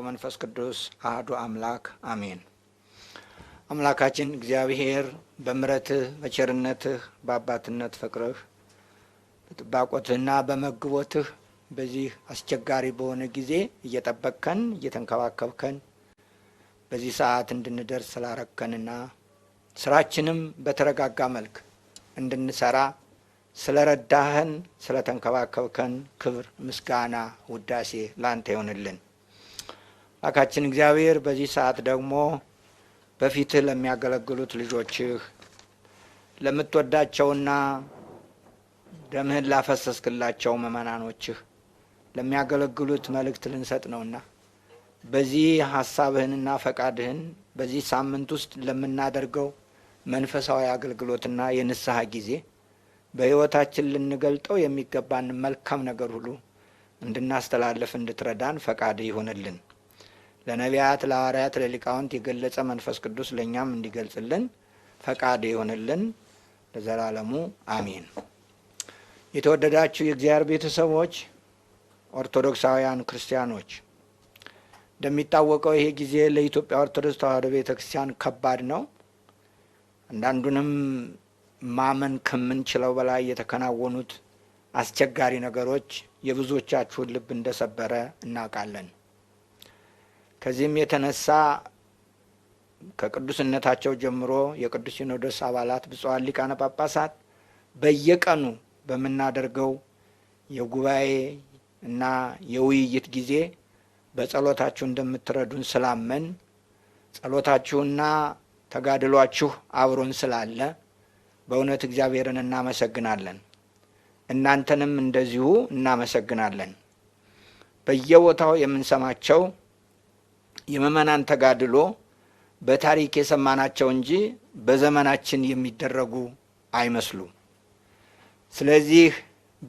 ወመንፈስ ቅዱስ አሐዱ አምላክ አሜን። አምላካችን እግዚአብሔር በምሕረትህ በቸርነትህ በአባትነት ፍቅርህ በጥባቆትህና በመግቦትህ በዚህ አስቸጋሪ በሆነ ጊዜ እየጠበቅከን እየተንከባከብከን በዚህ ሰዓት እንድንደርስ ስላረከንና ስራችንም በተረጋጋ መልክ እንድንሰራ ስለረዳህን ስለተንከባከብከን ክብር ምስጋና ውዳሴ ላንተ ይሁንልን። አምላካችን እግዚአብሔር በዚህ ሰዓት ደግሞ በፊትህ ለሚያገለግሉት ልጆችህ ለምትወዳቸውና ደምህን ላፈሰስክላቸው ምእመናኖችህ ለሚያገለግሉት መልእክት ልንሰጥ ነውና በዚህ ሐሳብህንና ፈቃድህን በዚህ ሳምንት ውስጥ ለምናደርገው መንፈሳዊ አገልግሎትና የንስሐ ጊዜ በሕይወታችን ልንገልጠው የሚገባን መልካም ነገር ሁሉ እንድናስተላልፍ እንድትረዳን ፈቃድ ይሁንልን። ለነቢያት ለሐዋርያት ለሊቃውንት የገለጸ መንፈስ ቅዱስ ለእኛም እንዲገልጽልን ፈቃድ ይሁንልን ለዘላለሙ አሜን። የተወደዳችሁ የእግዚአብሔር ቤተሰቦች ኦርቶዶክሳውያን ክርስቲያኖች፣ እንደሚታወቀው ይሄ ጊዜ ለኢትዮጵያ ኦርቶዶክስ ተዋሕዶ ቤተክርስቲያን ከባድ ነው። አንዳንዱንም ማመን ከምንችለው በላይ የተከናወኑት አስቸጋሪ ነገሮች የብዙዎቻችሁን ልብ እንደሰበረ እናውቃለን። ከዚህም የተነሳ ከቅዱስነታቸው ጀምሮ የቅዱስ ሲኖዶስ አባላት ብፁዓን ሊቃነ ጳጳሳት በየቀኑ በምናደርገው የጉባኤ እና የውይይት ጊዜ በጸሎታችሁ እንደምትረዱን ስላመን ጸሎታችሁና ተጋድሏችሁ አብሮን ስላለ በእውነት እግዚአብሔርን እናመሰግናለን። እናንተንም እንደዚሁ እናመሰግናለን። በየቦታው የምንሰማቸው የምእመናን ተጋድሎ በታሪክ የሰማናቸው እንጂ በዘመናችን የሚደረጉ አይመስሉም። ስለዚህ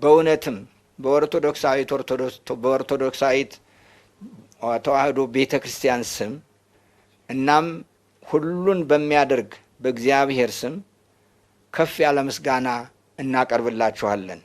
በእውነትም በኦርቶዶክሳዊት ተዋሕዶ ቤተክርስቲያን ስም እናም ሁሉን በሚያደርግ በእግዚአብሔር ስም ከፍ ያለ ምስጋና እናቀርብላችኋለን።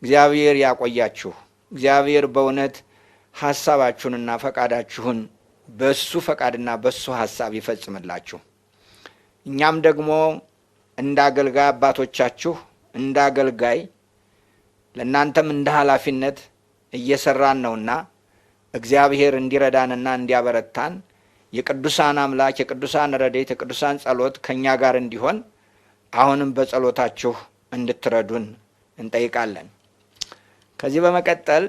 እግዚአብሔር ያቆያችሁ። እግዚአብሔር በእውነት ሐሳባችሁንና ፈቃዳችሁን በሱ ፈቃድና በሱ ሐሳብ ይፈጽምላችሁ። እኛም ደግሞ እንደ አገልጋይ አባቶቻችሁ እንደ አገልጋይ ለእናንተም እንደ ኃላፊነት እየሰራን ነውና እግዚአብሔር እንዲረዳንና እንዲያበረታን የቅዱሳን አምላክ የቅዱሳን ረድኤት የቅዱሳን ጸሎት ከእኛ ጋር እንዲሆን አሁንም በጸሎታችሁ እንድትረዱን እንጠይቃለን። ከዚህ በመቀጠል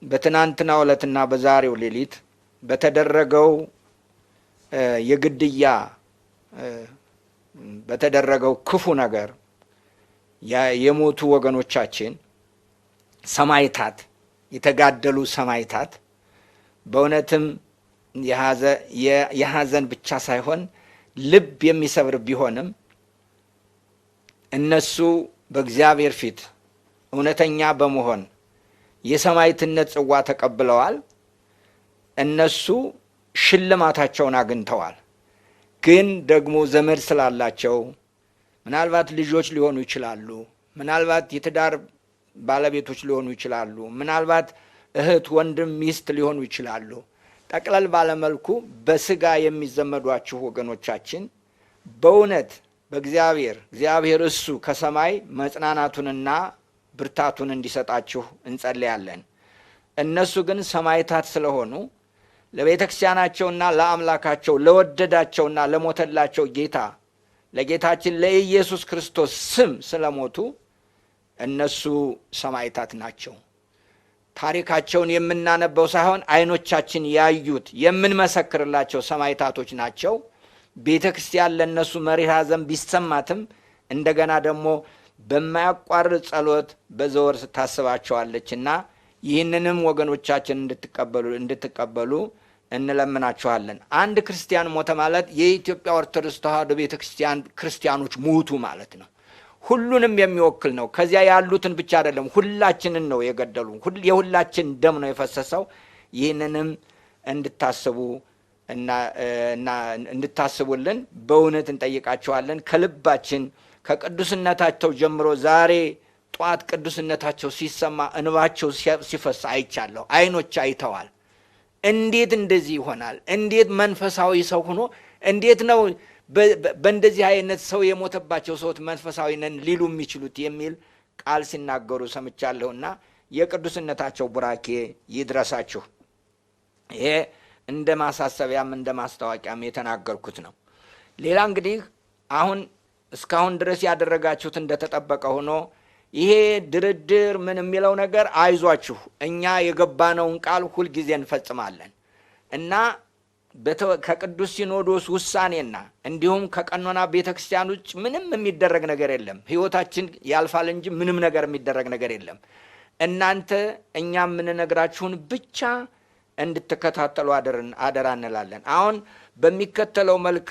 በትናንትናው ዕለትና በዛሬው ሌሊት በተደረገው የግድያ በተደረገው ክፉ ነገር የሞቱ ወገኖቻችን ሰማዕታት የተጋደሉ ሰማዕታት በእውነትም የሐዘን ብቻ ሳይሆን ልብ የሚሰብር ቢሆንም እነሱ በእግዚአብሔር ፊት እውነተኛ በመሆን የሰማዕትነት ጽዋ ተቀብለዋል። እነሱ ሽልማታቸውን አግኝተዋል። ግን ደግሞ ዘመድ ስላላቸው ምናልባት ልጆች ሊሆኑ ይችላሉ፣ ምናልባት የትዳር ባለቤቶች ሊሆኑ ይችላሉ፣ ምናልባት እህት ወንድም ሚስት ሊሆኑ ይችላሉ። ጠቅለል ባለመልኩ በስጋ የሚዘመዷችሁ ወገኖቻችን በእውነት በእግዚአብሔር እሱ ከሰማይ መጽናናቱንና ብርታቱን እንዲሰጣችሁ እንጸልያለን። እነሱ ግን ሰማዕታት ስለሆኑ ለቤተክርስቲያናቸውና ለአምላካቸው ለወደዳቸውና ለሞተላቸው ጌታ ለጌታችን ለኢየሱስ ክርስቶስ ስም ስለሞቱ እነሱ ሰማዕታት ናቸው። ታሪካቸውን የምናነበው ሳይሆን አይኖቻችን ያዩት የምንመሰክርላቸው ሰማዕታቶች ናቸው። ቤተክርስቲያን ለነሱ መሪር ሐዘን ቢሰማትም እንደገና ደግሞ በማያቋርጥ ጸሎት በዘወር ታስባቸዋለችና ይህንንም ወገኖቻችን እንድትቀበሉ እንለምናችኋለን። አንድ ክርስቲያን ሞተ ማለት የኢትዮጵያ ኦርቶዶክስ ተዋሕዶ ቤተክርስቲያን ክርስቲያኖች ሞቱ ማለት ነው። ሁሉንም የሚወክል ነው። ከዚያ ያሉትን ብቻ አይደለም፣ ሁላችንን ነው የገደሉ። የሁላችን ደም ነው የፈሰሰው። ይህንንም እንድታስቡ እና እንድታስቡልን በእውነት እንጠይቃቸዋለን። ከልባችን ከቅዱስነታቸው ጀምሮ ዛሬ ጧት ቅዱስነታቸው ሲሰማ እንባቸው ሲፈስ አይቻለሁ። አይኖች አይተዋል። እንዴት እንደዚህ ይሆናል? እንዴት መንፈሳዊ ሰው ሆኖ እንዴት ነው በእንደዚህ አይነት ሰው የሞተባቸው ሰዎች መንፈሳዊ ነን ሊሉ የሚችሉት የሚል ቃል ሲናገሩ ሰምቻለሁና የቅዱስነታቸው ቡራኬ ይድረሳችሁ። ይሄ እንደ ማሳሰቢያም እንደ ማስታወቂያም የተናገርኩት ነው። ሌላ እንግዲህ አሁን እስካሁን ድረስ ያደረጋችሁት እንደተጠበቀ ሆኖ ይሄ ድርድር ምን የሚለው ነገር አይዟችሁ፣ እኛ የገባነውን ቃል ሁል ጊዜ እንፈጽማለን እና ከቅዱስ ሲኖዶስ ውሳኔና እንዲሁም ከቀኖና ቤተክርስቲያን ውጭ ምንም የሚደረግ ነገር የለም። ሕይወታችን ያልፋል እንጂ ምንም ነገር የሚደረግ ነገር የለም። እናንተ እኛ የምንነግራችሁን ብቻ እንድትከታተሉ አደራ እንላለን። አሁን በሚከተለው መልክ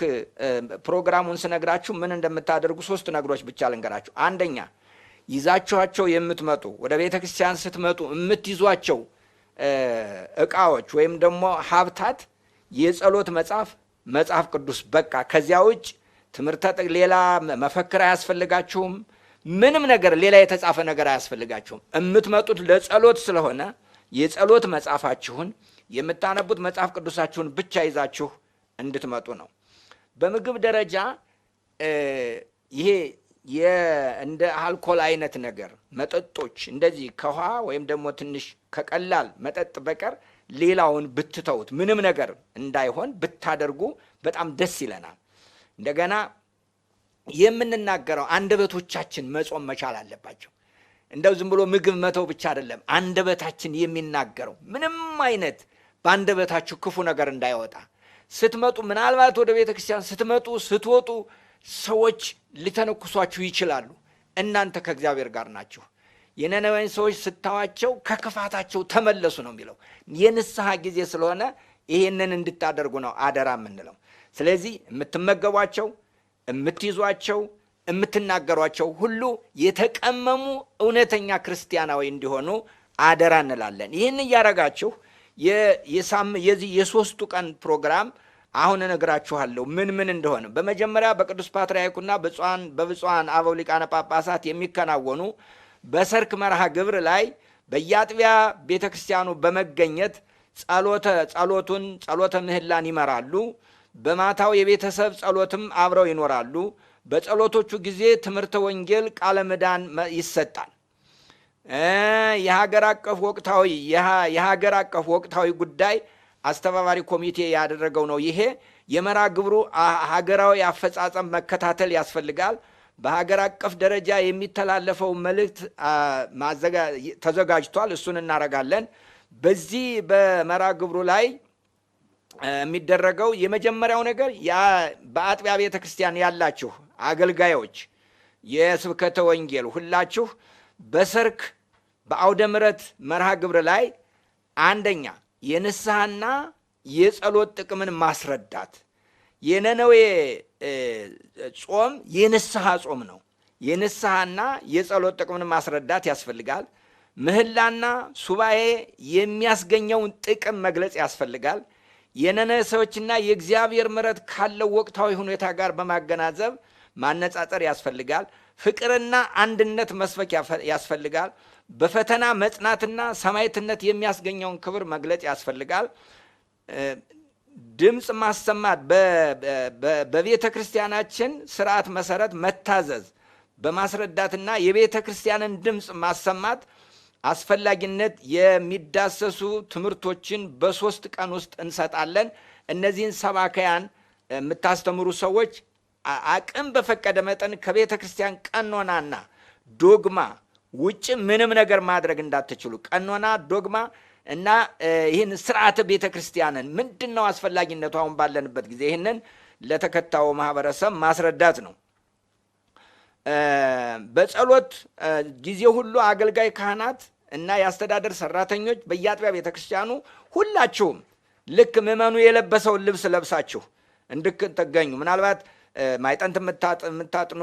ፕሮግራሙን ስነግራችሁ ምን እንደምታደርጉ 3 ነገሮች ብቻ ልንገራችሁ። አንደኛ ይዛችኋቸው የምትመጡ ወደ ቤተክርስቲያን ስትመጡ የምትይዟቸው ዕቃዎች ወይም ደግሞ ሀብታት የጸሎት መጽሐፍ ቅዱስ በቃ። ከዚያ ውጭ ትምህርት ሌላ መፈክር አያስፈልጋችሁም። ምንም ነገር ሌላ የተጻፈ ነገር አያስፈልጋችሁም። የምትመጡት ለጸሎት ስለሆነ የጸሎት መጽሐፋችሁን የምታነቡት መጽሐፍ ቅዱሳችሁን ብቻ ይዛችሁ እንድትመጡ ነው። በምግብ ደረጃ ይሄ እንደ አልኮል አይነት ነገር መጠጦች እንደዚህ ከውሃ ወይም ደግሞ ትንሽ ከቀላል መጠጥ በቀር ሌላውን ብትተውት ምንም ነገር እንዳይሆን ብታደርጉ በጣም ደስ ይለናል። እንደገና የምንናገረው አንደበቶቻችን መጾም መቻል አለባቸው። እንደው ዝም ብሎ ምግብ መተው ብቻ አይደለም። አንደበታችን የሚናገረው ምንም አይነት በአንደበታችሁ ክፉ ነገር እንዳይወጣ ስትመጡ፣ ምናልባት ወደ ቤተ ክርስቲያን ስትመጡ ስትወጡ ሰዎች ሊተነኩሷችሁ ይችላሉ። እናንተ ከእግዚአብሔር ጋር ናችሁ። የነነዌን ሰዎች ስታዋቸው ከክፋታቸው ተመለሱ ነው የሚለው። የንስሐ ጊዜ ስለሆነ ይሄንን እንድታደርጉ ነው አደራ የምንለው። ስለዚህ የምትመገቧቸው፣ የምትይዟቸው፣ የምትናገሯቸው ሁሉ የተቀመሙ እውነተኛ ክርስቲያናዊ እንዲሆኑ አደራ እንላለን። ይህን እያረጋችሁ የዚህ የ3ቱ ቀን ፕሮግራም አሁን እነግራችኋለሁ ምን ምን እንደሆነ። በመጀመሪያ በቅዱስ ፓትርያርኩና በብፁዓን አበው ሊቃነ ጳጳሳት የሚከናወኑ በሰርክ መርሃ ግብር ላይ በየአጥቢያ ቤተ ክርስቲያኑ በመገኘት ጸሎተ ምህላን ይመራሉ። በማታው የቤተሰብ ጸሎትም አብረው ይኖራሉ። በጸሎቶቹ ጊዜ ትምህርተ ወንጌል፣ ቃለ ምዕዳን ይሰጣል። የሀገር አቀፍ ወቅታዊ ጉዳይ አስተባባሪ ኮሚቴ ያደረገው ነው። ይሄ የመርሃ ግብሩ ሀገራዊ አፈጻጸም መከታተል ያስፈልጋል። በሀገር አቀፍ ደረጃ የሚተላለፈው መልእክት ተዘጋጅቷል። እሱን እናረጋለን። በዚህ በመርሃ ግብሩ ላይ የሚደረገው የመጀመሪያው ነገር በአጥቢያ ቤተ ክርስቲያን ያላችሁ አገልጋዮች የስብከተ ወንጌል ሁላችሁ በሰርክ በአውደ ምሕረት መርሃ ግብር ላይ አንደኛ የንስሐና የጸሎት ጥቅምን ማስረዳት። የነነዌ ጾም የንስሐ ጾም ነው። የንስሐና የጸሎት ጥቅምን ማስረዳት ያስፈልጋል። ምህላና ሱባኤ የሚያስገኘውን ጥቅም መግለጽ ያስፈልጋል። የነነዌ ሰዎችና የእግዚአብሔር ምሕረት ካለው ወቅታዊ ሁኔታ ጋር በማገናዘብ ማነጻጸር ያስፈልጋል። ፍቅርና አንድነት መስበክ ያስፈልጋል። በፈተና መጽናትና ሰማዕትነት የሚያስገኘውን ክብር መግለጽ ያስፈልጋል። ድምፅ ማሰማት፣ በቤተ ክርስቲያናችን ስርዓት መሰረት መታዘዝ በማስረዳትና የቤተ ክርስቲያንን ድምፅ ማሰማት አስፈላጊነት የሚዳሰሱ ትምህርቶችን በ3 ቀን ውስጥ እንሰጣለን። እነዚህን ሰባካያን የምታስተምሩ ሰዎች አቅም በፈቀደ መጠን ከቤተ ክርስቲያን ቀኖናና ዶግማ ውጭ ምንም ነገር ማድረግ እንዳትችሉ። ቀኖና፣ ዶግማ እና ይህን ስርዓተ ቤተ ክርስቲያንን ምንድን ነው አስፈላጊነቱ አሁን ባለንበት ጊዜ ይህንን ለተከታዩ ማህበረሰብ ማስረዳት ነው። በጸሎት ጊዜ ሁሉ አገልጋይ ካህናት እና የአስተዳደር ሰራተኞች በየአጥቢያ ቤተ ክርስቲያኑ ሁላችሁም ልክ ምእመኑ የለበሰውን ልብስ ለብሳችሁ እንድትገኙ። ምናልባት ማይጠንት የምታጥኑ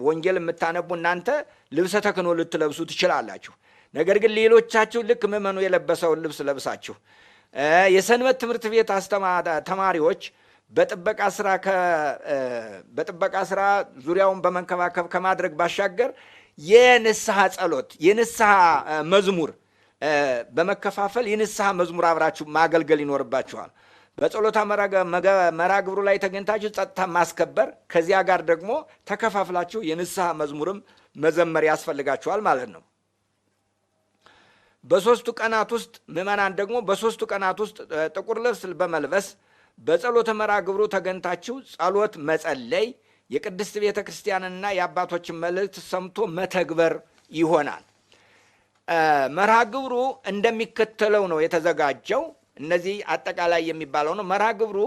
ወንጌል የምታነቡ እናንተ ልብሰ ተክህኖ ልትለብሱ ትችላላችሁ። ነገር ግን ሌሎቻችሁ ልክ ምእመኑ የለበሰውን ልብስ ለብሳችሁ የሰንበት ትምህርት ቤት ተማሪዎች በጥበቃ ስራ ዙሪያውን በመንከባከብ ከማድረግ ባሻገር የንስሐ ጸሎት፣ የንስሐ መዝሙር በመከፋፈል የንስሐ መዝሙር አብራችሁ ማገልገል ይኖርባችኋል። በጸሎታ መራግብሩ ላይ ተገኝታችሁ ጸጥታ ማስከበር፣ ከዚያ ጋር ደግሞ ተከፋፍላችሁ የንስሐ መዝሙርም መዘመር ያስፈልጋችኋል ማለት ነው። በሶስቱ ቀናት ውስጥ ምእመናን ደግሞ በሶስቱ ቀናት ውስጥ ጥቁር ልብስ በመልበስ በጸሎተ መራግብሩ ተገኝታችሁ ጸሎት መጸለይ፣ የቅድስት ቤተ ክርስቲያንና የአባቶችን መልእክት ሰምቶ መተግበር ይሆናል። መርሃግብሩ እንደሚከተለው ነው የተዘጋጀው። እነዚህ አጠቃላይ የሚባለው ነው። መርሃግብሩ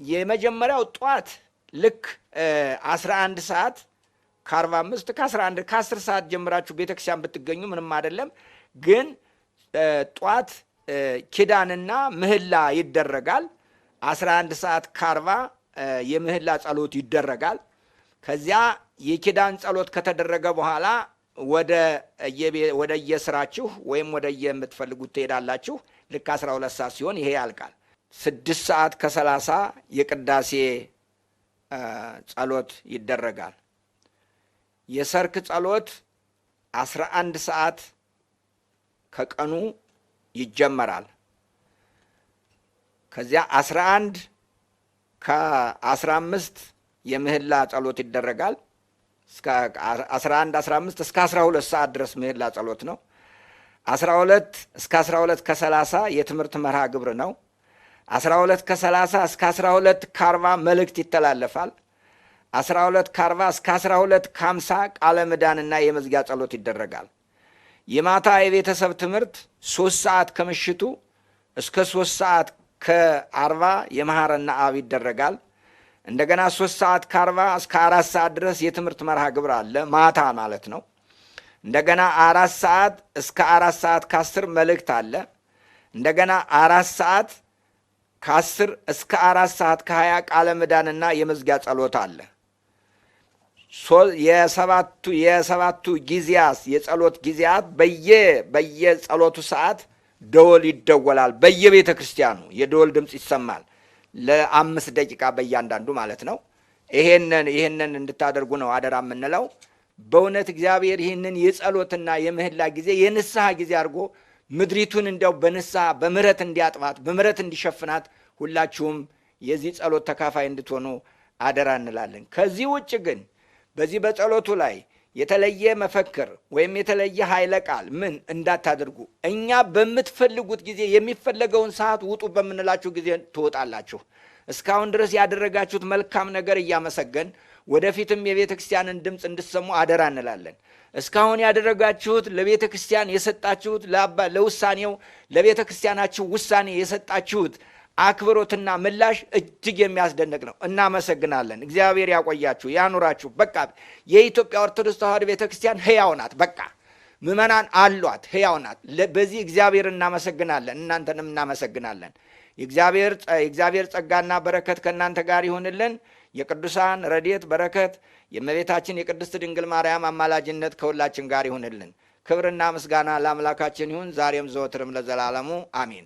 የመጀመሪያው ጧት ልክ 11 ሰዓት ከ45 ከ11 ከ10 ሰዓት ጀምራችሁ ቤተክርስቲያን ብትገኙ ምንም አይደለም። ግን ጧት ኪዳንና ምህላ ይደረጋል። 11 ሰዓት ከ40 የምህላ ጸሎት ይደረጋል። ከዚያ የኪዳን ጸሎት ከተደረገ በኋላ ወደ የስራችሁ ወይም ወደ የምትፈልጉት ትሄዳላችሁ። ልክ 12 ሰዓት ሲሆን ይሄ ያልቃል። 6 ሰዓት ከ30 የቅዳሴ ጸሎት ይደረጋል። የሰርክ ጸሎት 11 ሰዓት ከቀኑ ይጀመራል። ከዚያ 11 ከ15 የምህላ ጸሎት ይደረጋል። እስከ 11 15 እስከ 12 ሰዓት ድረስ ምህላ ጸሎት ነው። 12 እስከ 12 ከ30 የትምህርት መርሃ ግብር ነው። 12 ከ30 እስከ 12 ከ40 መልእክት ይተላለፋል። 12 ከ40 እስከ 12 ከ50 ቃለ ምዕዳንና የመዝጊያ ጸሎት ይደረጋል። የማታ የቤተሰብ ትምህርት 3 ሰዓት ከምሽቱ እስከ 3 ሰዓት ከ40 የመሐረና አብ ይደረጋል። እንደገና 3 ሰዓት ከ40 እስከ 4 ሰዓት ድረስ የትምህርት መርሃ ግብር አለ፣ ማታ ማለት ነው። እንደገና 4 ሰዓት እስከ 4 ሰዓት ከ10 መልእክት አለ። እንደገና 4 ሰዓት ከ10 እስከ 4 ሰዓት ከ20 ቃለ ምዕዳንና የመዝጊያ ጸሎት አለ። የሰባቱ ጊዜያት የጸሎት ጊዜያት በየጸሎቱ ሰዓት ደወል ይደወላል። በየቤተ ክርስቲያኑ የደወል ድምፅ ይሰማል፣ ለ5 ደቂቃ በእያንዳንዱ ማለት ነው። ይሄንን እንድታደርጉ ነው አደራ የምንለው። በእውነት እግዚአብሔር ይህንን የጸሎትና የምህላ ጊዜ የንስሐ ጊዜ አድርጎ ምድሪቱን እንዲያው በንስሐ በምህረት እንዲያጥባት በምህረት እንዲሸፍናት ሁላችሁም የዚህ ጸሎት ተካፋይ እንድትሆኑ አደራ እንላለን። ከዚህ ውጭ ግን በዚህ በጸሎቱ ላይ የተለየ መፈክር ወይም የተለየ ኃይለ ቃል ምን እንዳታደርጉ። እኛ በምትፈልጉት ጊዜ የሚፈለገውን ሰዓት ውጡ በምንላችሁ ጊዜ ትወጣላችሁ። እስካሁን ድረስ ያደረጋችሁት መልካም ነገር እያመሰገን ወደፊትም የቤተ ክርስቲያንን ድምፅ እንድትሰሙ አደራ እንላለን። እስካሁን ያደረጋችሁት ለቤተ ክርስቲያን የሰጣችሁት ለውሳኔው ለቤተ ክርስቲያናችሁ ውሳኔ የሰጣችሁት አክብሮትና ምላሽ እጅግ የሚያስደንቅ ነው። እናመሰግናለን። እግዚአብሔር ያቆያችሁ ያኑራችሁ። በቃ የኢትዮጵያ ኦርቶዶክስ ተዋሕዶ ቤተ ክርስቲያን ሕያው ናት። በቃ ምእመናን አሏት፣ ሕያው ናት። በዚህ እግዚአብሔር እናመሰግናለን፣ እናንተንም እናመሰግናለን። የእግዚአብሔር ጸጋና በረከት ከእናንተ ጋር ይሁንልን። የቅዱሳን ረድኤት በረከት የእመቤታችን የቅድስት ድንግል ማርያም አማላጅነት ከሁላችን ጋር ይሁንልን። ክብርና ምስጋና ለአምላካችን ይሁን ዛሬም ዘወትርም ለዘላለሙ አሜን።